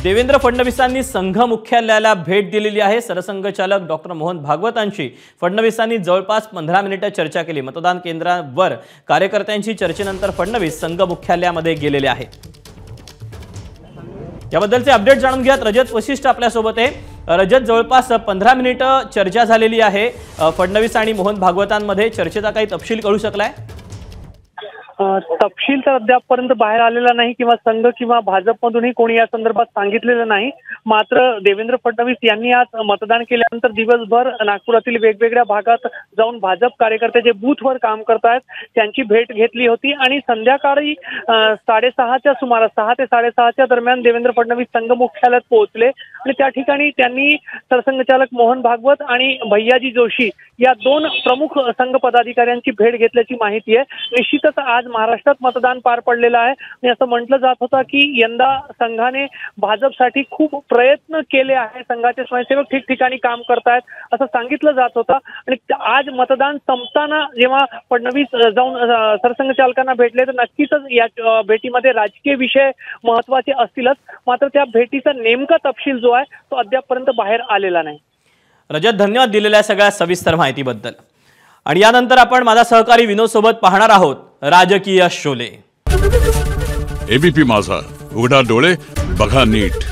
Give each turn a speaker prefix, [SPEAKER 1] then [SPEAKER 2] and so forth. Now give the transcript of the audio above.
[SPEAKER 1] देवेंद्र फडणवीसांनी संघ मुख्यालयाला भेट दिलेली आहे। सरसंघचालक डॉक्टर मोहन भागवतांशी फडणवीसांनी जवळपास 15 मिनिटे चर्चा केली। मतदान केंद्रावर कार्यकर्त्यांची चर्चेनंतर फडणवीस संघ मुख्यालयामध्ये गेलेले आहेत। याबद्दलचे अपडेट जाणून घ्यात रजत वशिष्ठ आपल्या सोबत आहे। रजत, जवळपास 15 मिनिटे चर्चा झालेली आहे फडणवीस आणि मोहन भागवतांमध्ये। चर्चेचा काही तपशील कळू शकलाय?
[SPEAKER 2] तपशील तर अद्यापपर्यंत बाहेर आलेला नाही किंवा संघ किंवा भाजपमधूनही कोणी या संदर्भात सांगितलेलं नाही। मात्र देवेंद्र फडणवीस यांनी आज मतदान केल्यानंतर दिवसभर नागपुरातील वेगवेगळ्या भागात जाऊन भाजप कार्यकर्ते जे बूथवर काम करतायत त्यांची भेट घेतली होती आणि संध्याकाळी 6:30च्या सुमारास 6 ते 6:30च्या दरम्यान देवेंद्र फडणवीस संघ मुख्यालयात पोहोचले आणि त्या ठिकाणी त्यांनी सरसंघचालक मोहन भागवत आणि भैयाजी जोशी या दोन प्रमुख संघ पदाधिकाऱ्यांची भेट घेतल्याची माहिती आहे। निश्चितच आज महाराष्ट्रात मतदान पार पडलेलं आहे आणि असं म्हटलं जात होतं की यंदा संघाने भाजपसाठी खूप प्रयत्न केले आहे, संघाचे स्वयंसेवक ठिकठिकाणी काम करतायत असं सांगितलं जात होतं। आणि आज मतदान संपताना जेव्हा फडणवीस जाऊन सरसंघचालकांना भेटले तर नक्कीच या भेटीमध्ये राजकीय विषय महत्त्वाचे असतीलच, मात्र त्या भेटीचा नेमका तपशील जो आहे तो अद्यापपर्यंत बाहेर आलेला नाही।
[SPEAKER 1] रजत, धन्यवाद दिलेल्या सगळ्या सविस्तर माहितीबद्दल। आणि यानंतर आपण माझा सहकारी विनोद सोबत पाहणार आहोत राजकीय शोले।
[SPEAKER 3] एबीपी माझा, उघडा डोळे बघा नीट।